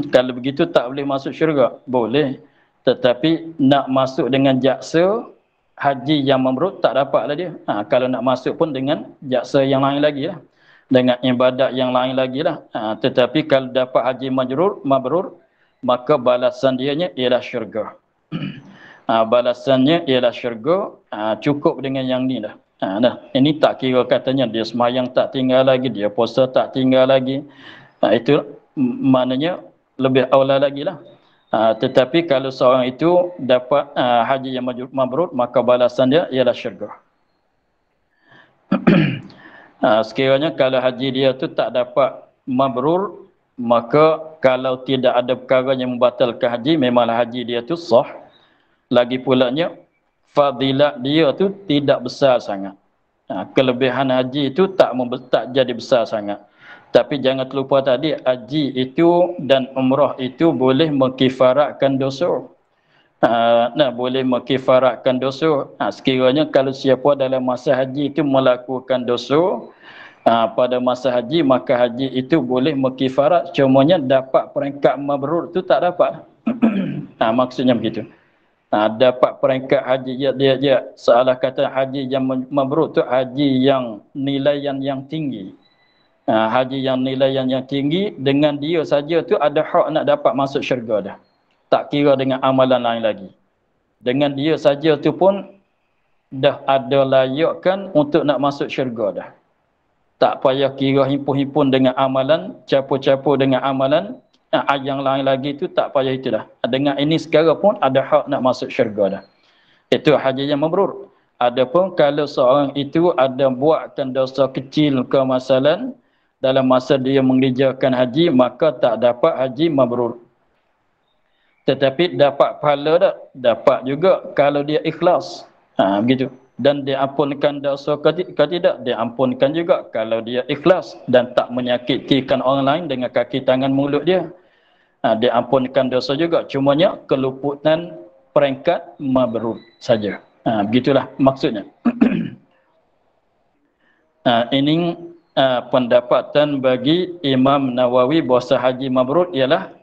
[SPEAKER 2] kalau begitu tak boleh masuk syurga. Boleh, tetapi nak masuk dengan jaksa haji yang mabrur tak dapatlah dia. Kalau nak masuk pun dengan jaksa yang lain lagi lah, dengan ibadat yang lain lagi lah. Tetapi kalau dapat haji mabrur, maka balasan dianya ialah syurga. Balasannya ialah syurga. Cukup dengan yang ni dah. Ini tak kira katanya dia semayang tak tinggal lagi, dia puasa tak tinggal lagi. Itu maknanya lebih aula lagi lah. Tetapi kalau seorang itu dapat haji yang mabrur, maka balasan dia ialah syurga. Sekiranya kalau haji dia tu tak dapat mabrur, maka kalau tidak ada perkara yang membatalkan haji, memanglah haji dia tu sah. Lagi pulanya fadilat dia tu tidak besar sangat. Kelebihan haji itu tak jadi besar sangat. Tapi jangan terlupa tadi, haji itu dan umrah itu boleh mengkifaratkan dosa. Boleh mengkifaratkan dosa. Sekiranya kalau siapa dalam masa haji itu melakukan dosa pada masa haji, maka haji itu boleh mengkifarat. Cumanya dapat peringkat mabrur tu tak dapat. Maksudnya begitu. Dapat peringkat haji dia salah kata haji yang mabrur tu haji yang nilaian yang tinggi. Haji yang nilaian yang tinggi, dengan dia saja tu ada hak nak dapat masuk syurga dah. Tak kira dengan amalan lain lagi. Dengan dia saja tu pun dah ada layakkan untuk nak masuk syurga dah. Tak payah kira himpun-himpun dengan amalan, campur-campur dengan amalan, yang lain lagi tu tak payah itu dah. Dengan ini sekarang pun ada hak nak masuk syurga dah. Itu haji yang mabrur. Adapun kalau seorang itu ada buatkan dosa kecil ke masalan dalam masa dia mengerjakan haji, maka tak dapat haji mabrur. Tetapi dapat pahala tak? Dapat juga kalau dia ikhlas. Begitu. Dan dia ampunkan dosa ke tidak? Dia ampunkan juga kalau dia ikhlas dan tak menyakitikan orang lain dengan kaki tangan mulut dia. Dia ampunkan dosa juga. Cumanya keluputan peringkat mabrur saja. Begitulah maksudnya. Ini pendapatan bagi Imam Nawawi bahawa haji mabrur ialah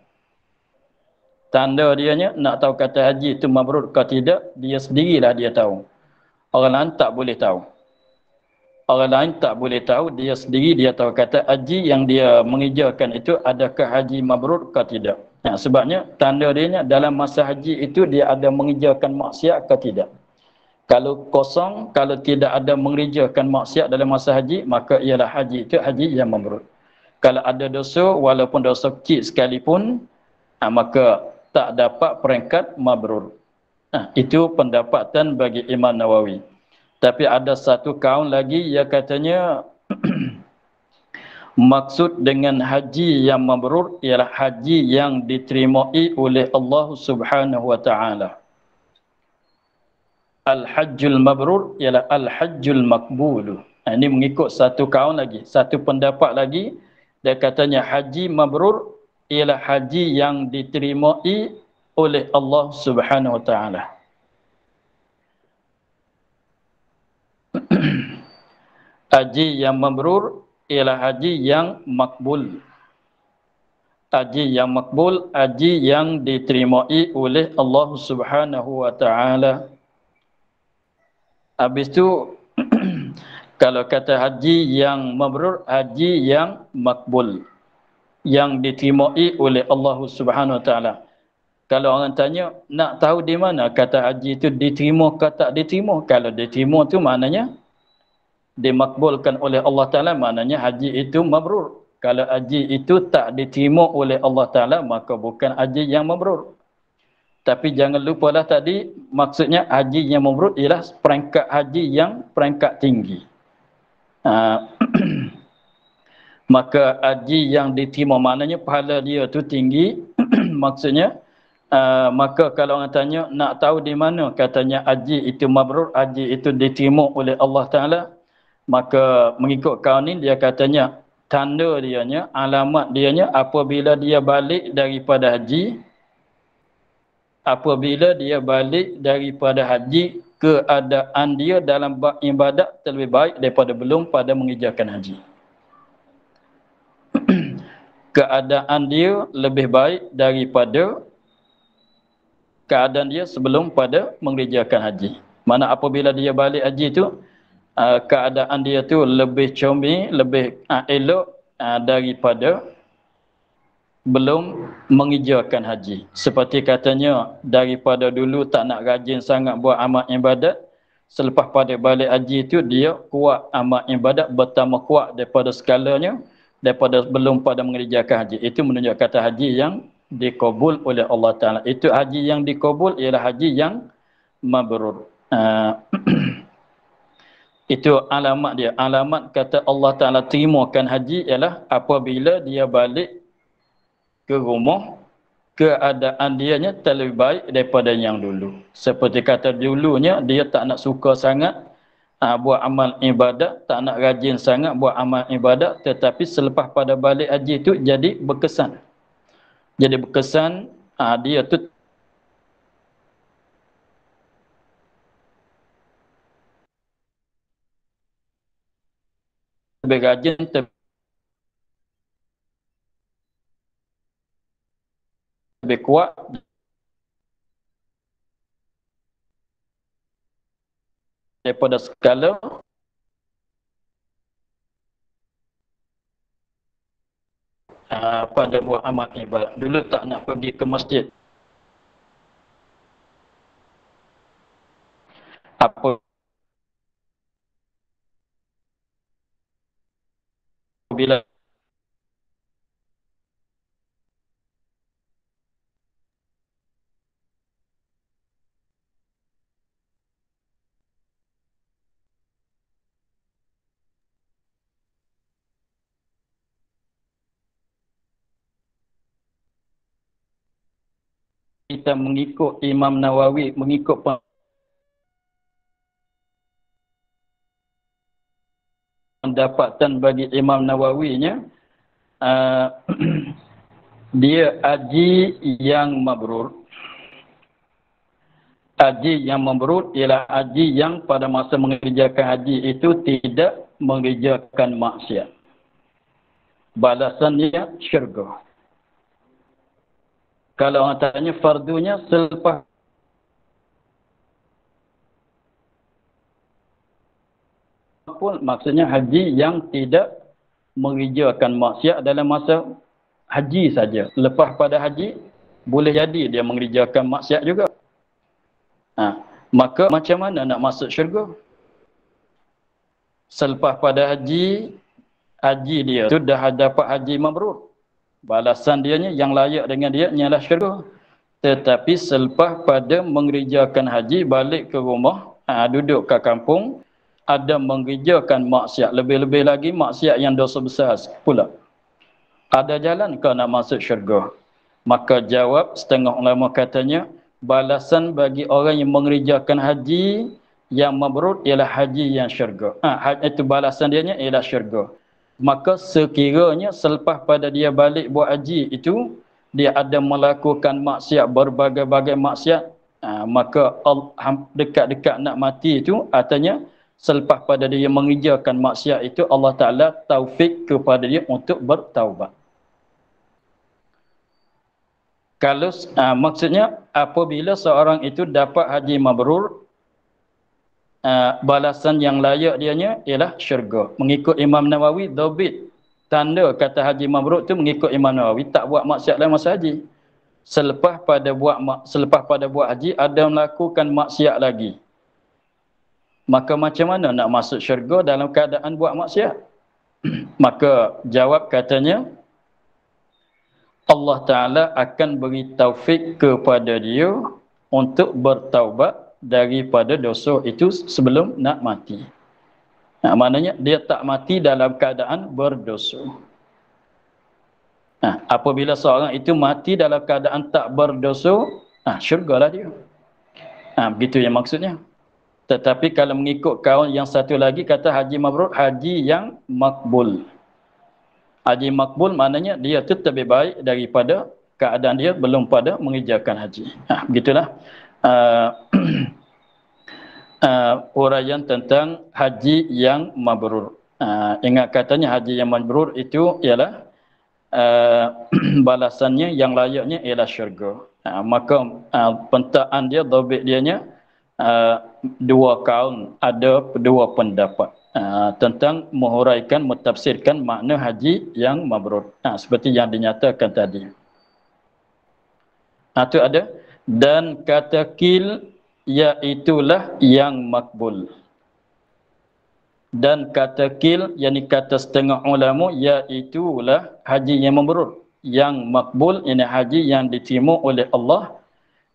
[SPEAKER 2] tanda dianya nak tahu kata haji itu mabrur ke tidak, dia sendirilah dia tahu. Orang lain tak boleh tahu. Orang lain tak boleh tahu, dia sendiri dia tahu kata haji yang dia mengerjakan itu adakah haji mabrur ke tidak. Sebabnya tanda dianya dalam masa haji itu dia ada mengerjakan maksiat ke tidak. Kalau kosong, kalau tidak ada mengerjakan maksiat dalam masa haji, maka ialah haji itu haji yang mabrur. Kalau ada dosa, walaupun dosa kecil sekalipun, maka tak dapat peringkat mabrur. Itu pendapatan bagi Imam Nawawi. Tapi ada satu kaum lagi yang katanya maksud dengan haji yang mabrur ialah haji yang diterimai oleh Allah Subhanahu wa taala. Al-hajjul mabrur ialah al-hajjul maqbul. Ini mengikut satu kaum lagi, satu pendapat lagi, dia katanya haji mabrur ialah haji yang diterimai oleh Allah Subhanahu wa taala. Haji yang mabrur ialah haji yang makbul. Haji yang makbul, haji yang diterimai oleh Allah Subhanahu wa taala. Habis tu kalau kata haji yang mabrur, haji yang makbul, yang diterimai oleh Allah Subhanahu wa taala. Kalau orang tanya, nak tahu di mana kata haji itu diterima ke tak diterima? Kalau diterima tu maknanya dimakbulkan oleh Allah Ta'ala, maknanya haji itu mabrur. Kalau haji itu tak diterima oleh Allah Ta'ala, maka bukan haji yang mabrur. Tapi jangan lupalah tadi, maksudnya haji yang mabrur ialah peringkat haji yang peringkat tinggi. Maka haji yang diterima, maknanya pahala dia tu tinggi. Maksudnya, maka kalau orang tanya, nak tahu di mana katanya haji itu mabrur, haji itu diterima oleh Allah Ta'ala, maka mengikut kaum ni dia katanya tanda dianya, alamat dianya apabila dia balik daripada haji, apabila dia balik daripada haji, keadaan dia dalam bab ibadat terlebih baik daripada belum pada mengerjakan haji. Keadaan dia lebih baik daripada keadaan dia sebelum pada mengerjakan haji. Mana apabila dia balik haji tu, keadaan dia tu lebih comel, lebih elok daripada belum mengerjakan haji. Seperti katanya, daripada dulu tak nak rajin sangat buat amal ibadat, selepas pada balik haji tu dia kuat amal ibadat, bertambah kuat daripada skalanya, daripada belum pada mengerjakan haji. Itu menunjuk kata haji yang dikabul oleh Allah Ta'ala. Itu haji yang dikabul ialah haji yang mabrur. Itu alamat dia. Alamat kata Allah Ta'ala terimakan haji ialah apabila dia balik ke rumah, keadaan dianya terlebih baik daripada yang dulu. Seperti kata dulunya, dia tak nak suka sangat buat amal ibadat, tak nak rajin sangat buat amal ibadat, tetapi selepas pada balik haji itu jadi berkesan. Jadi berkesan, dia tu lebih rajin, lebih kuat daripada skala pada buat amal ibadat. Dulu tak nak pergi ke masjid. Apabila kita mengikut Imam Nawawi, mengikut pendapatan bagi Imam Nawawinya, dia haji yang mabrur. Haji yang mabrur ialah haji yang pada masa mengerjakan haji itu tidak mengerjakan maksiat. Balasannya syurga. Kalau orang tanya fardunya selepas pun, maksudnya haji yang tidak mengerjakan maksiat dalam masa haji saja. Lepas pada haji, boleh jadi dia mengerjakan maksiat juga. Maka macam mana nak masuk syurga? Selepas pada haji dia sudah dapat haji mabrur. Balasan dianya yang layak dengan dia ialah syurga. Tetapi selepas pada mengerjakan haji, balik ke rumah, duduk ke kampung, ada mengerjakan maksiat, lebih-lebih lagi maksiat yang dosa besar pula. Ada jalan ke nak masuk syurga? Maka jawab setengah ulama katanya, balasan bagi orang yang mengerjakan haji yang mabrur ialah haji yang syurga. Itu balasan dia ialah syurga. Maka sekiranya selepas pada dia balik buat haji itu, dia ada melakukan maksiat, berbagai-bagai maksiat, maka dekat-dekat nak mati itu, artinya selepas pada dia mengerjakan maksiat itu, Allah Ta'ala taufik kepada dia untuk bertaubat. Kalau maksudnya apabila seorang itu dapat haji mabrur, balasan yang layak dianya ialah syurga. Mengikut Imam Nawawi, dhabit tanda kata haji mabrur tu mengikut Imam Nawawi, tak buat maksiat dalam masa haji. Selepas pada buat haji ada melakukan maksiat lagi, maka macam mana nak masuk syurga dalam keadaan buat maksiat? Maka jawab katanya, Allah Ta'ala akan beri taufik kepada dia untuk bertaubat daripada dosa itu sebelum nak mati. Maknanya dia tak mati dalam keadaan berdosa. Apabila seorang itu mati dalam keadaan tak berdosa, syurgalah dia. Begitu yang maksudnya. Tetapi kalau mengikut kaul yang satu lagi, kata haji mabrur, haji yang makbul. Haji makbul maknanya dia tu lebih baik daripada keadaan dia belum pada mengerjakan haji. Begitulah uraian tentang haji yang mabrur. Ingat katanya haji yang mabrur itu ialah balasannya yang layaknya ialah syurga. Maka pentaan dia, dhabit dianya, dua kaum, ada dua pendapat tentang menghuraikan, mentafsirkan makna haji yang mabrur. Seperti yang dinyatakan tadi. Itu ada. Dan kata kil, iaitulah yang makbul. Dan kata kil, yakni kata setengah ulama, iaitulah haji yang mabrur. Yang makbul, ini haji yang diterima oleh Allah.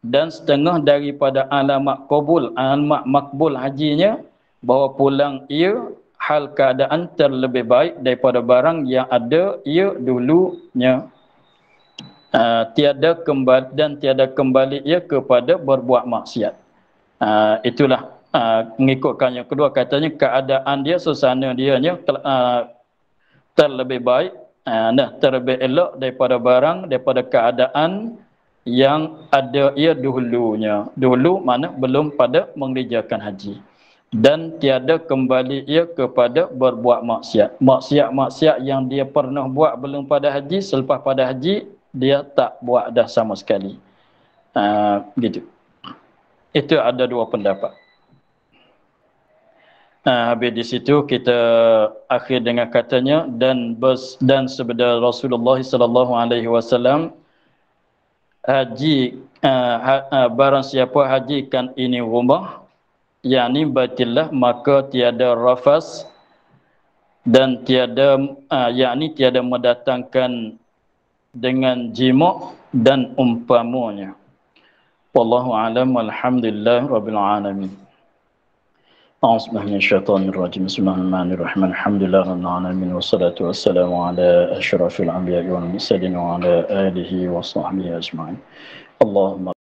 [SPEAKER 2] Dan setengah daripada alamat qabul, alamat makbul hajinya, bahawa pulang ia hal keadaan terlebih baik daripada barang yang ada ia dulunya. Tiada kembali ia kepada berbuat maksiat. Itulah mengikutkan yang kedua, katanya keadaan dia, suasana dia terlebih baik, terlebih elok daripada barang, daripada keadaan yang ada ia dulunya. Dulu mana belum pada mengerjakan haji. Dan tiada kembali ia kepada berbuat maksiat. Maksiat-maksiat yang dia pernah buat belum pada haji, selepas pada haji dia tak buat dah sama sekali. Gitu. Itu ada dua pendapat. Habis di situ kita akhir dengan katanya, dan sabda Rasulullah sallallahu alaihi wasallam, haji barang siapa hajikan ini rumah, yakni Baitillah, maka tiada rafas dan tiada yakni tiada mendatangkan dengan jima' dan umpamanya. Wallahu a'lam, walhamdulillah rabbil alamin. A'udzubillahi minasyaitonir rajim. Bismillahirrahmanirrahim. Alhamdulillah rabbil alamin, wassalatu wassalamu ala asyrafil anbiya'i wal mursalin wa ala alihi wa sahbihi ajma'in. Allahumma